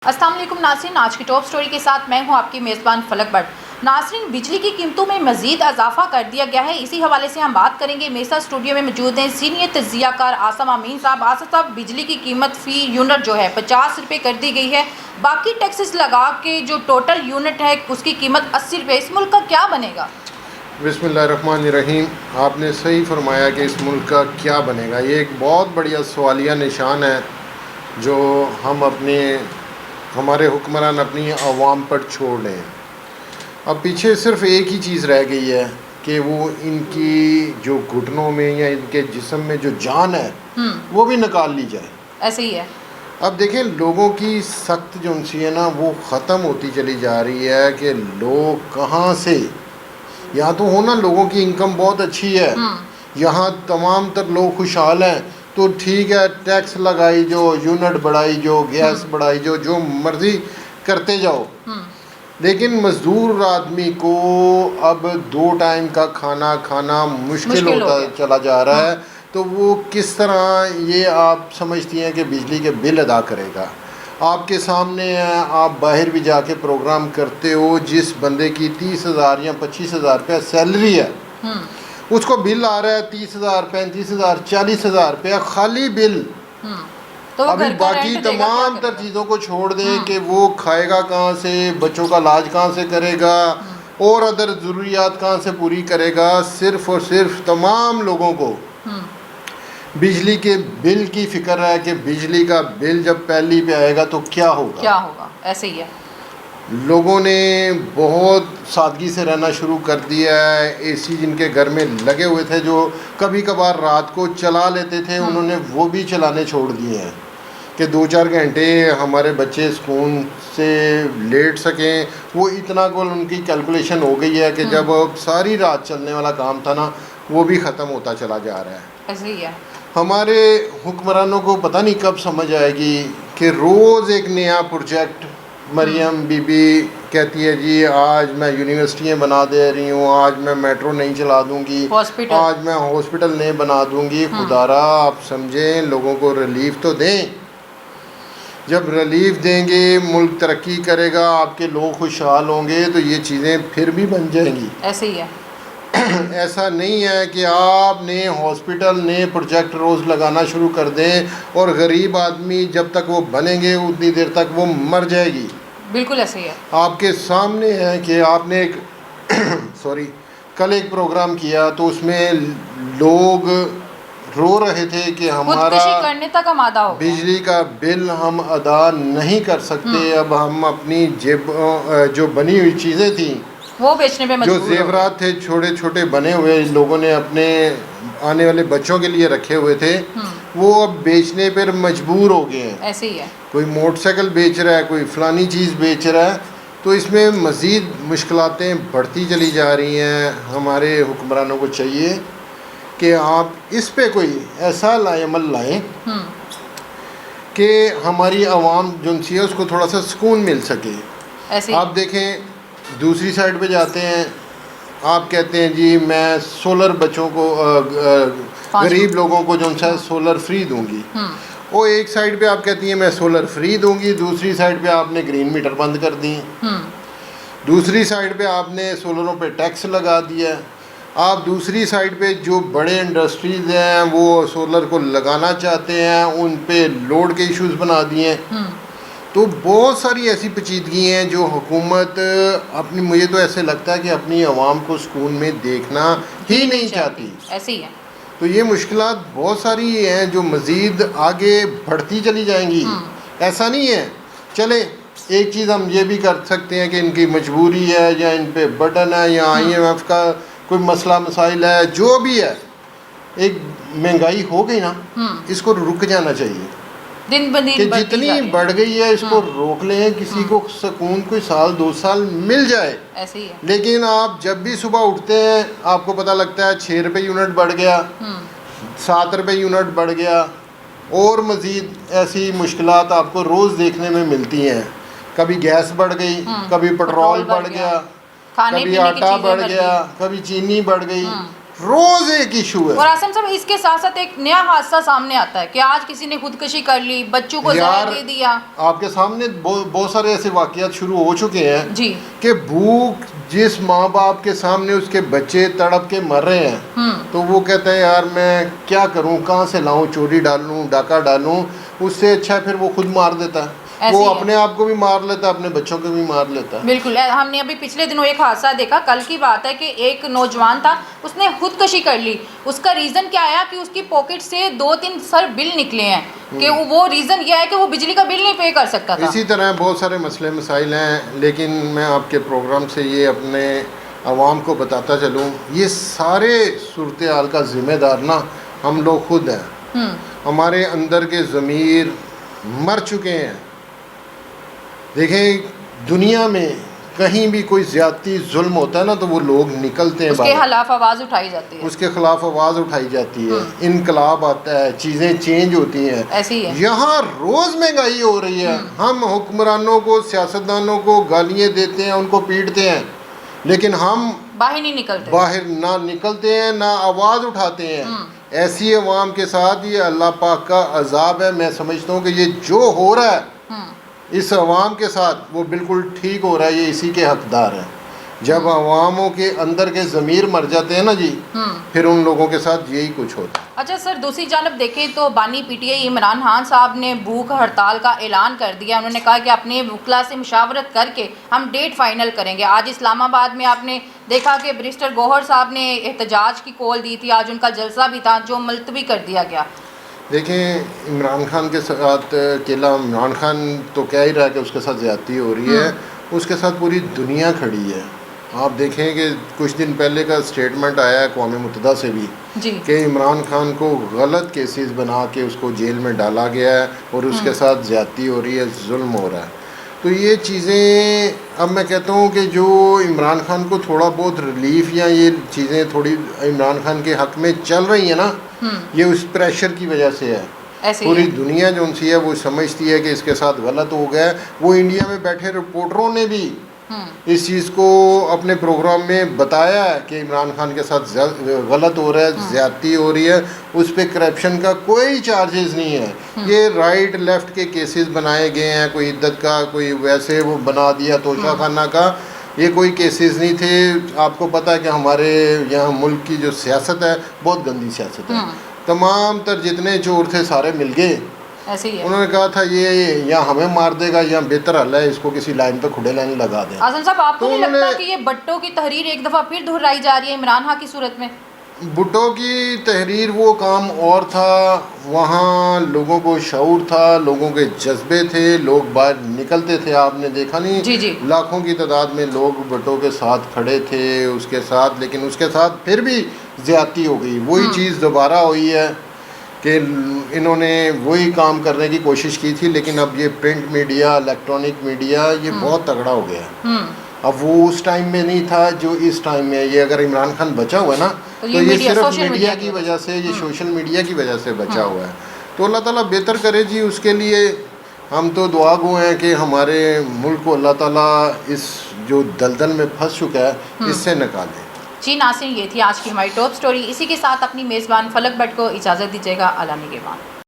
السلام علیکم ناظرین، آج کی ٹاپ سٹوری کے ساتھ میں ہوں آپ کی میزبان فلک بٹ۔ ناظرین، بجلی کی قیمتوں میں مزید اضافہ کر دیا گیا ہے، اسی حوالے سے ہم بات کریں گے۔ میرے ساتھ اسٹوڈیو میں موجود ہیں سینئر تجزیہ کار عاصم امین صاحب۔ عاصم صاحب، بجلی کی قیمت فی یونٹ جو ہے 50 روپے کر دی گئی ہے، باقی ٹیکسز لگا کے جو ٹوٹل یونٹ ہے اس کی قیمت 80 روپے۔ اس ملک کا کیا بنے گا؟ بسم اللہ الرحمن الرحیم۔ آپ نے صحیح فرمایا کہ اس ملک کا کیا بنے گا۔ یہ ایک بہت بڑیا سوالیہ نشان ہے جو ہمارے حکمران اپنی عوام پر چھوڑ رہے ہیں۔ اب پیچھے صرف ایک ہی چیز رہ گئی ہے کہ وہ ان کی جو گھٹنوں میں یا ان کے جسم میں جو جان ہے وہ بھی نکال لی جائے۔ ایسے ہی ہے۔ اب دیکھیں، لوگوں کی سخت جو انسی ہے نا وہ ختم ہوتی چلی جا رہی ہے کہ لوگ کہاں سے، یہاں تو ہونا لوگوں کی انکم بہت اچھی ہے، یہاں تمام تر لوگ خوشحال ہیں، تو ٹھیک ہے ٹیکس لگائی جو، یونٹ بڑھائی جو، گیس بڑھائی جو مرضی کرتے جاؤ، لیکن مزدور آدمی کو اب 2 ٹائم کا کھانا کھانا مشکل ہوتا چلا جا رہا ہے۔ تو وہ کس طرح یہ آپ سمجھتی ہیں کہ بجلی کے بل ادا کرے گا؟ آپ کے سامنے ہے، آپ باہر بھی جا کے پروگرام کرتے ہو، جس بندے کی 30,000 یا 25,000 روپیہ سیلری ہے، اس کو بل آ رہا ہے 30,000 35,000 40,000 روپیہ خالی بل۔ ابھی باقی تمام تر چیزوں کو چھوڑ دیں کہ وہ کھائے گا کہاں سے، بچوں کا علاج کہاں سے کرے گا، اور ادر ضروریات کہاں سے پوری کرے گا۔ صرف اور صرف تمام لوگوں کو بجلی کے بل کی فکر ہے کہ بجلی کا بل جب پہلی پہ آئے گا تو کیا ہوگا۔ ایسے ہی ہے۔ لوگوں نے بہت سادگی سے رہنا شروع کر دیا ہے۔ اے سی جن کے گھر میں لگے ہوئے تھے، جو کبھی کبھار رات کو چلا لیتے تھے، انہوں نے وہ بھی چلانے چھوڑ دیے ہیں کہ 2-4 گھنٹے ہمارے بچے سکون سے لیٹ سکیں۔ وہ اتنا گول ان کی کیلکولیشن ہو گئی ہے کہ جب ساری رات چلنے والا کام تھا نا وہ بھی ختم ہوتا چلا جا رہا ہے۔ ایسے ہی ہے۔ ہمارے حکمرانوں کو پتہ نہیں کب سمجھ آئے گی کہ روز ایک نیا پروجیکٹ، مریم بی بی کہتی ہے جی آج میں یونیورسٹیاں بنا دے رہی ہوں، آج میں میٹرو نہیں چلا دوں گی، آج میں ہاسپٹل نہیں بنا دوں گی۔ خدا را آپ سمجھیں، لوگوں کو ریلیف تو دیں۔ جب ریلیف دیں گے، ملک ترقی کرے گا، آپ کے لوگ خوشحال ہوں گے تو یہ چیزیں پھر بھی بن جائیں گی۔ ایسے ہی ہے۔ ایسا نہیں ہے کہ آپ نے ہاسپٹل نئے پروجیکٹ روز لگانا شروع کر دیں اور غریب آدمی جب تک وہ بنیں گے اتنی دیر تک وہ مر جائے گی۔ بالکل ایسے ہی ہے۔ آپ کے سامنے ہے کہ آپ نے ایک کل ایک پروگرام کیا تو اس میں لوگ رو رہے تھے کہ ہمارا کرنے تک آمادہ ہو گیا، بجلی کا بل ہم ادا نہیں کر سکتے، اب ہم اپنی جیب جو بنی ہوئی چیزیں تھیں، وہ بیچنے پہ جو زیورات تھے چھوٹے چھوٹے بنے ہوئے لوگوں نے اپنے آنے والے بچوں کے لیے رکھے ہوئے تھے، وہ اب بیچنے پر مجبور ہو گئے ہیں۔ ایسے ہی ہے۔ کوئی موٹر سائیکل بیچ رہا ہے، کوئی فلانی چیز بیچ رہا ہے، تو اس میں مزید مشکلاتیں بڑھتی چلی جا رہی ہیں۔ ہمارے حکمرانوں کو چاہیے کہ آپ اس پہ کوئی ایسا عمل لائیں کہ ہماری عوام جو ہے اس کو تھوڑا سا سکون مل سکے۔ آپ دیکھیں دوسری سائڈ پہ جاتے ہیں، آپ کہتے ہیں جی میں سولر بچوں کو غریب لوگوں کو جو ہے سولر فری دوں گی، وہ ایک سائڈ پہ آپ کہتی ہیں میں سولر فری دوں گی، دوسری سائڈ پہ آپ نے گرین میٹر بند کر دی، دوسری سائڈ پہ آپ نے سولروں پہ ٹیکس لگا دیا، آپ دوسری سائڈ پہ جو بڑے انڈسٹریز ہیں وہ سولر کو لگانا چاہتے ہیں، ان پہ لوڈ کے ایشوز بنا دیے۔ تو بہت ساری ایسی پیچیدگی ہیں جو حکومت اپنی، مجھے تو ایسے لگتا ہے کہ اپنی عوام کو سکون میں دیکھنا ہی نہیں چاہتی۔ ایسے ہی ہے۔ تو یہ مشکلات بہت ساری ہیں جو مزید آگے بڑھتی چلی جائیں گی۔ ایسا نہیں ہے، چلے ایک چیز ہم یہ بھی کر سکتے ہیں کہ ان کی مجبوری ہے یا ان پہ برڈن ہے یا IMF کا کوئی مسئلہ مسائل ہے، جو بھی ہے، ایک مہنگائی ہو گئی نا، اس کو رک جانا چاہیے دن بدن کہ جتنی بڑھ گئی ہے اس کو روک لیں، کسی کو سکون کوئی 1-2 سال مل جائے۔ ایسے ہی ہے۔ لیکن آپ جب بھی صبح اٹھتے ہیں آپ کو پتہ لگتا ہے 6 روپے یونٹ بڑھ گیا، 7 روپے یونٹ بڑھ گیا، اور مزید ایسی مشکلات آپ کو روز دیکھنے میں ملتی ہیں۔ کبھی گیس بڑھ گئی، کبھی پٹرول بڑھ گیا، کبھی آٹا بڑھ گیا، کبھی چینی بڑھ گئی، روز ایک ایشو ہے. اور آسم صاحب اس کے ساتھ ساتھ ایک نیا حادثہ سامنے آتا ہے کہ آج کسی نے خودکشی کر لی, بچوں کو زہر دے دیا. آپ کے سامنے بہت سارے ایسے واقعات شروع ہو چکے ہیں جی کہ بھوک جس ماں باپ کے سامنے اس کے بچے تڑپ کے مر رہے ہیں تو وہ کہتا ہے یار میں کیا کروں, کہاں سے لاؤں, چوری ڈالوں, ڈاکہ ڈالوں, اس سے اچھا پھر وہ خود مار دیتا ہے. وہ اپنے آپ کو بھی مار لیتا ہے, اپنے بچوں کو بھی مار لیتا ہے. بالکل. ہم نے ابھی پچھلے دنوں ایک حادثہ دیکھا, کل کی بات ہے, کہ ایک نوجوان تھا, اس نے خودکشی کر لی. اس کا ریزن کیا آیا کہ اس کی پاکٹ سے 2-3 سر بل نکلے ہیں, کہ وہ ریزن یہ ہے کہ وہ بجلی کا بل نہیں پے کر سکتا تھا. اسی طرح بہت سارے مسئلے مسائل ہیں, لیکن میں آپ کے پروگرام سے یہ اپنے عوام کو بتاتا چلوں, یہ سارے صورتحال کا ذمہ دار نا ہم لوگ خود ہیں. ہمارے اندر کے ضمیر مر چکے ہیں. دیکھیں دنیا میں کہیں بھی کوئی زیادتی ظلم ہوتا ہے نا تو وہ لوگ نکلتے ہیں, اس کے خلاف آواز اٹھائی جاتی ہے, اس کے خلاف آواز اٹھائی جاتی ہے, انقلاب آتا ہے, چیزیں چینج ہوتی ہیں. ایسے ہی ہے. یہاں روز مہنگائی ہو رہی ہے, ہم حکمرانوں کو, سیاستدانوں کو گالیاں دیتے ہیں, ان کو پیٹتے ہیں, لیکن ہم باہر نہیں نکلتے, باہر نہ نکلتے ہیں, نہ آواز اٹھاتے ہیں. ایسی عوام کے ساتھ یہ اللہ پاک کا عذاب ہے. میں سمجھتا ہوں کہ یہ جو ہو رہا ہے اس عوام کے ساتھ وہ بالکل ٹھیک ہو رہا ہے, یہ اسی کے حقدار ہے. جب عواموں کے اندر کے ضمیر مر جاتے ہیں نا جی, پھر ان لوگوں کے ساتھ یہی کچھ ہوتا ہے. اچھا سر, دوسری جانب دیکھیں تو بانی P T I Imran Khan صاحب نے بھوک ہڑتال کا اعلان کر دیا. انہوں نے کہا کہ اپنے وکلا سے مشاورت کر کے ہم ڈیٹ فائنل کریں گے. آج اسلام آباد میں آپ نے دیکھا کہ بیرسٹر گوہر صاحب نے احتجاج کی کال دی تھی, آج ان کا جلسہ بھی تھا جو ملتوی کر دیا گیا. دیکھیں عمران خان کے ساتھ اکیلا عمران خان تو کہہ ہی رہا ہے کہ اس کے ساتھ زیادتی ہو رہی ہے, اس کے ساتھ پوری دنیا کھڑی ہے. آپ دیکھیں کہ کچھ دن پہلے کا اسٹیٹمنٹ آیا ہے اقوام متحدہ سے بھی جی کہ عمران خان کو غلط کیسز بنا کے اس کو جیل میں ڈالا گیا ہے اور اس کے ساتھ زیادتی ہو رہی ہے, ظلم ہو رہا ہے. تو یہ چیزیں اب میں کہتا ہوں کہ جو عمران خان کو تھوڑا بہت ریلیف یا یہ چیزیں تھوڑی عمران خان کے حق میں چل رہی ہیں نا, یہ اس پریشر کی وجہ سے ہے. پوری دنیا جو ان سی ہے وہ سمجھتی ہے کہ اس کے ساتھ غلط ہو گیا ہے. وہ انڈیا میں بیٹھے رپورٹروں نے بھی اس چیز کو اپنے پروگرام میں بتایا ہے کہ عمران خان کے ساتھ غلط ہو رہا ہے, زیادتی ہو رہی ہے, اس پہ کرپشن کا کوئی چارجز نہیں ہے. یہ رائٹ لیفٹ کے کیسز بنائے گئے ہیں, کوئی عدت کا, کوئی ویسے وہ بنا دیا توشہ خانہ کا, یہ کوئی کیسز نہیں تھے. آپ کو پتہ ہے کہ ہمارے یہاں ملک کی جو سیاست ہے بہت گندی سیاست ہے. تمام تر جتنے چور تھے سارے مل گئے, ایسے ہی ہے. انہوں نے کہا تھا یہ یا ہمیں مار دے گا یا بہتر حل ہے اس کو کسی لائن پہ کھڑے لائن لگا دیں. اعظم صاحب, آپ کو نہیں لگتا کہ یہ بھٹو کی تحریر ایک دفعہ پھر دہرائی جا رہی ہے عمران خان کی صورت میں؟ بھٹو کی تحریر وہ کام اور تھا, وہاں لوگوں کو شعور تھا, لوگوں کے جذبے تھے, لوگ باہر نکلتے تھے. آپ نے دیکھا نہیں جی جی لاکھوں کی تعداد میں لوگ بھٹو کے ساتھ کھڑے تھے اس کے ساتھ, لیکن اس کے ساتھ پھر بھی زیادتی ہو گئی. وہی چیز دوبارہ ہوئی ہے کہ انہوں نے وہی کام کرنے کی کوشش کی تھی, لیکن اب یہ پرنٹ میڈیا, الیکٹرانک میڈیا یہ بہت تگڑا ہو گیا ہے. اب وہ اس ٹائم میں نہیں تھا جو اس ٹائم میں. یہ اگر عمران خان بچا ہوا ہے نا تو یہ صرف میڈیا کی وجہ سے, یہ سوشل میڈیا کی وجہ سے بچا ہوا ہے. تو اللہ تعالیٰ بہتر کرے جی اس کے لیے. ہم تو دعا گو ہیں کہ ہمارے ملک کو اللہ تعالیٰ اس جو دلدل میں پھنس چکا ہے اس سے نکالے. جی ناظرین, یہ تھی آج کی ہماری ٹاپ سٹوری. اسی کے ساتھ اپنی میزبان فلک بٹ کو اجازت دیجیے گا. اللہ نگہبان.